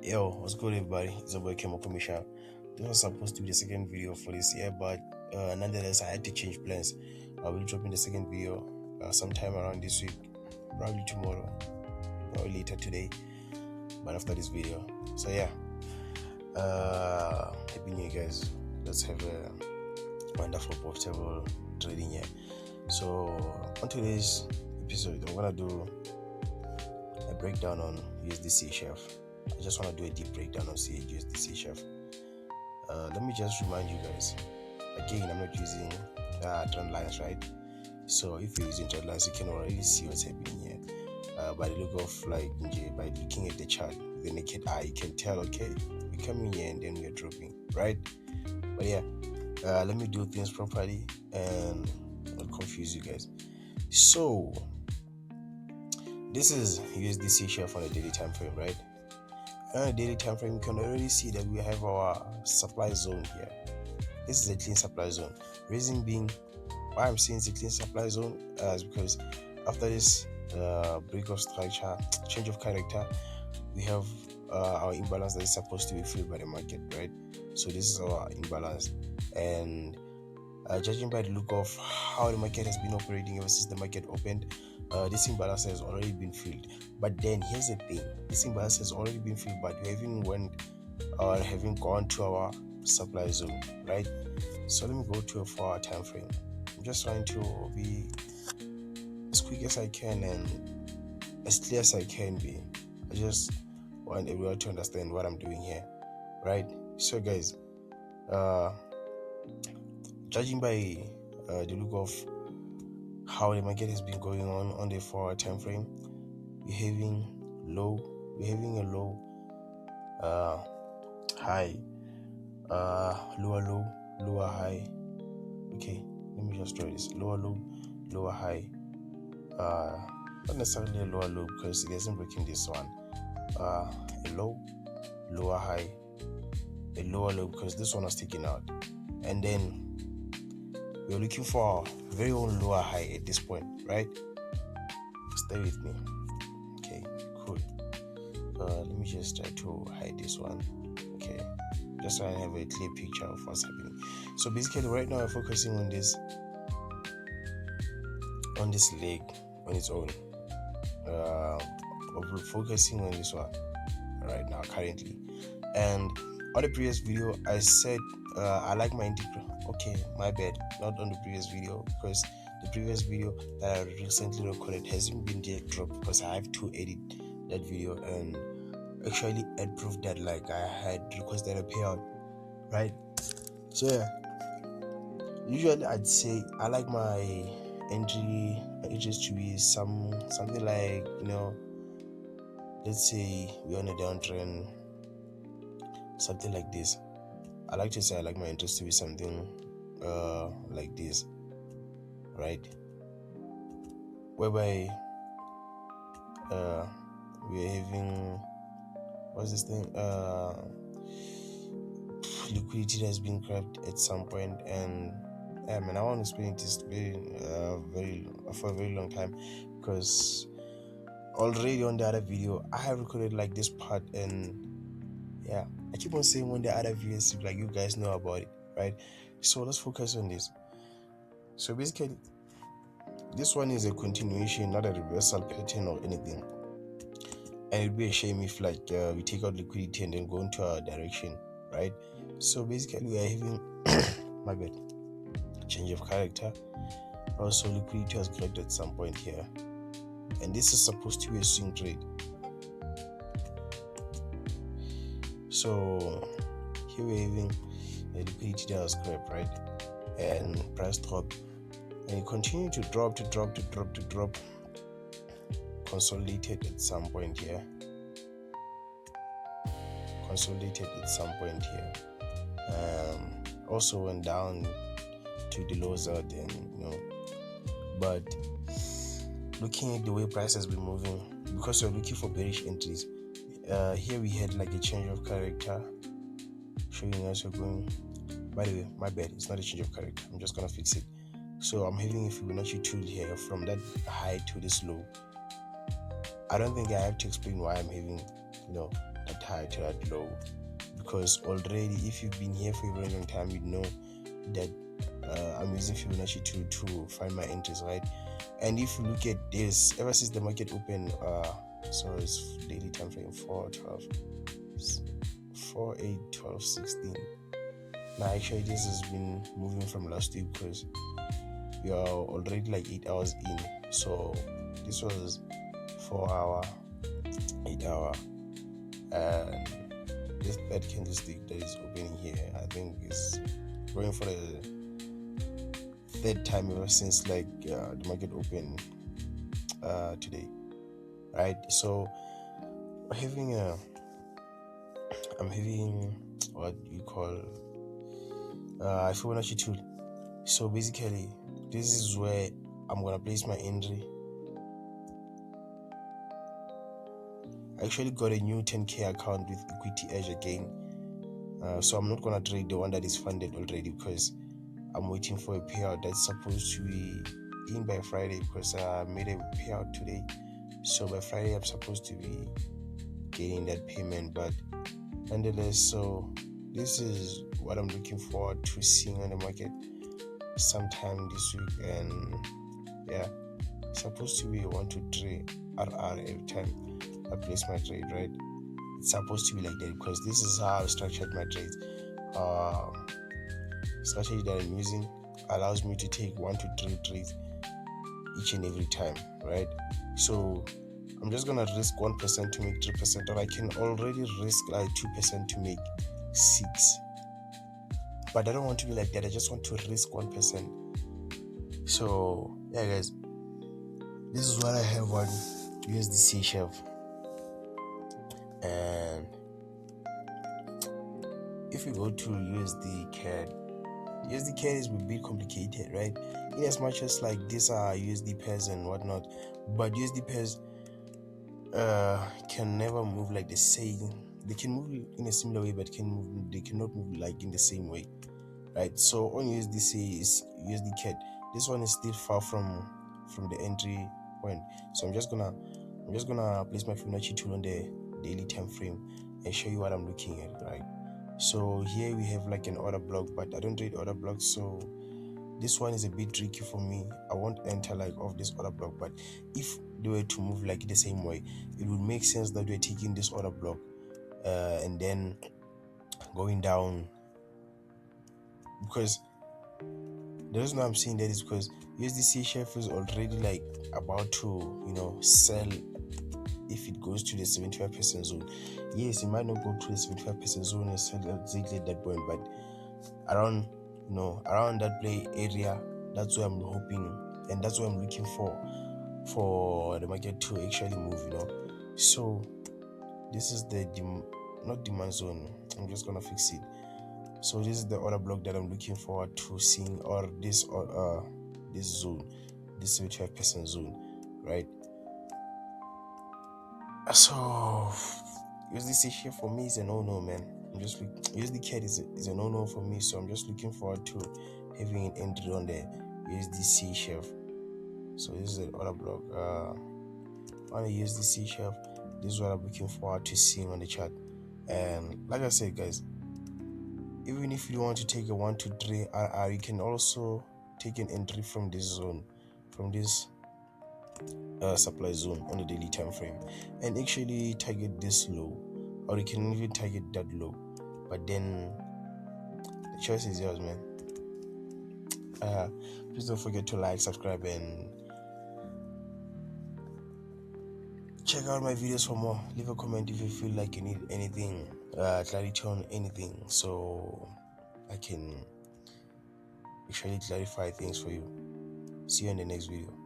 Yo, what's good, everybody? It's a boy Kemo Commission. This was supposed to be the second video for this year, but nonetheless, I had to change plans. I will drop in the second video sometime around this week, probably tomorrow, or later today, but after this video. So yeah, happy new year, guys. Let's have a wonderful, profitable trading year. So on today's episode, I'm gonna do a breakdown on USDCHF. I just want to do a deep breakdown on USDCHF. Let me just remind you guys, again, I'm not using trend lines, right? So if you're using trend lines, you can already see what's happening here. By the look of by looking at the chart with the naked eye, you can tell, okay, we're coming here and then we're dropping, right? But yeah, let me do things properly and not confuse you guys. So this is USDCHF on a daily time frame, right? On a daily time frame, you can already see that we have our supply zone here. This is a clean supply zone. Reason being, why I'm saying it's a clean supply zone is because after this break of structure, change of character, we have our imbalance that is supposed to be filled by the market, right? So this is our imbalance, and judging by the look of how the market has been operating ever since the market opened, this imbalance has already been filled. But then here's the thing, this imbalance has already been filled, but we haven't gone to our supply zone, right? So let me go to a 4-hour time frame. I'm just trying to be as quick as I can and as clear as I can be. I just want everyone to understand what I'm doing here, right? So guys, judging by the look of how the market has been going on the 4-hour time frame, we're having a low, high, lower low, lower high. Okay, let me just draw this: lower low, lower high. Not necessarily a lower low because it isn't breaking this one. A low, lower high, a lower low because this one was taken out, and then we're looking for a very own lower high at this point, right? Stay with me. Okay, cool. Let me just try to hide this one. Okay, just so I have a clear picture of what's happening. So basically, right now we're focusing on this leg on its own. We're focusing on this one right now currently, and on the previous video I said I like my integral. Okay, my bad, not on the previous video, because the previous video that I recently recorded hasn't been yet dropped because I have to edit that video and actually add proof that I had requested a payout, right? So yeah, usually I'd say I like my entries to be something like, let's say we're on a downtrend, something like this. I like to say I like my interest to be something like this, right? Whereby we're having, what's this thing? Liquidity has been grabbed at some point, and I want to explain this for a very long time, because already on the other video I have recorded this part, and yeah, I keep on saying on the other videos you guys know about it, right? So let's focus on this. So basically, this one is a continuation, not a reversal pattern or anything, and it'd be a shame if we take out liquidity and then go into our direction, right? So basically we are having my bad, change of character. Also liquidity was grabbed at some point here, and this is supposed to be a swing trade. So here we're having a liquidity that was grabbed, right? And price drop, and it continued to drop, consolidated at some point here, also went down to the lows out, and but looking at the way price has been moving, because we're looking for bearish entries, here we had a change of character showing us we're going. By the way, my bad, it's not a change of character, I'm just gonna fix it. So I'm having a Fibonacci tool here from that high to this low. I don't think I have to explain why I'm having that high to that low, because already if you've been here for a very long time, you know that I'm using Fibonacci to find my entries, right? And if you look at this, ever since the market opened, so it's daily time frame 4, 12, 4, 8, 12, 16. Now actually this has been moving from last week, because we are already like 8 hours in. So this was 4 hour, 8 hour, and that candlestick that is opening here, I think is going for the third time ever since like the market opened today, right? So I'm having what you call a Fibonacci tool. So basically this is where I'm gonna place my entry. I actually got a new 10k account with Equity Edge again, so I'm not gonna trade the one that is funded already, because I'm waiting for a payout that's supposed to be in by Friday, because I made a payout today. So by Friday I'm supposed to be getting that payment. But nonetheless, so this is what I'm looking forward to seeing on the market sometime this week. And yeah, it's supposed to be 1 to 3 RR every time I place my trade, right? It's supposed to be like that, because this is how I've structured my trades. Strategy that I'm using allows me to take 1 to 3 trades each and every time, right? So I'm just gonna risk 1% to make 3%, or I can already risk like 2% to make 6. But I don't want to be like that. I just want to risk 1%. So yeah, guys, this is what I have on USDCHF. And if we go to USD CAD is a bit complicated, right? In as much as like these are USD pairs and whatnot, but USD pairs can never move like the same. They can move in a similar way, but they cannot move like in the same way, right? So on USD CAD, this one is still far from the entry point. So I'm just gonna place my Fibonacci tool on the daily time frame and show you what I'm looking at, right? So here we have like an order block, but I don't trade order blocks, so this one is a bit tricky for me. I won't enter like off this order block, but if they were to move like the same way, it would make sense that we're taking this order block and then going down, because the reason I'm saying that is because USDCHF is already like about to, you know, sell. If it goes to the 75% zone, yes, it might not go to the 75% zone and sell exactly at that point, but around that play area, that's where I'm hoping, and that's what I'm looking for the market to actually move, you know. So this is the not demand zone. I'm just gonna fix it. So this is the order block that I'm looking forward to seeing, or this zone, this 75% zone, right? So USDCHF for me is a no-no, man. USD CAD is a no-no for me, so I'm just looking forward to having an entry on the USDCHF. So this is an order block on the USDCHF. This is what I'm looking forward to seeing on the chart. And like I said, guys, even if you want to take a 1 to 3 RR, you can also take an entry from this zone, from this supply zone on the daily time frame, and actually target this low, or you can even target that low. But then the choice is yours, man. Please don't forget to like, subscribe, and check out my videos for more. Leave a comment if you feel like you need anything, clarity on anything, so I can actually clarify things for you. See you in the next video.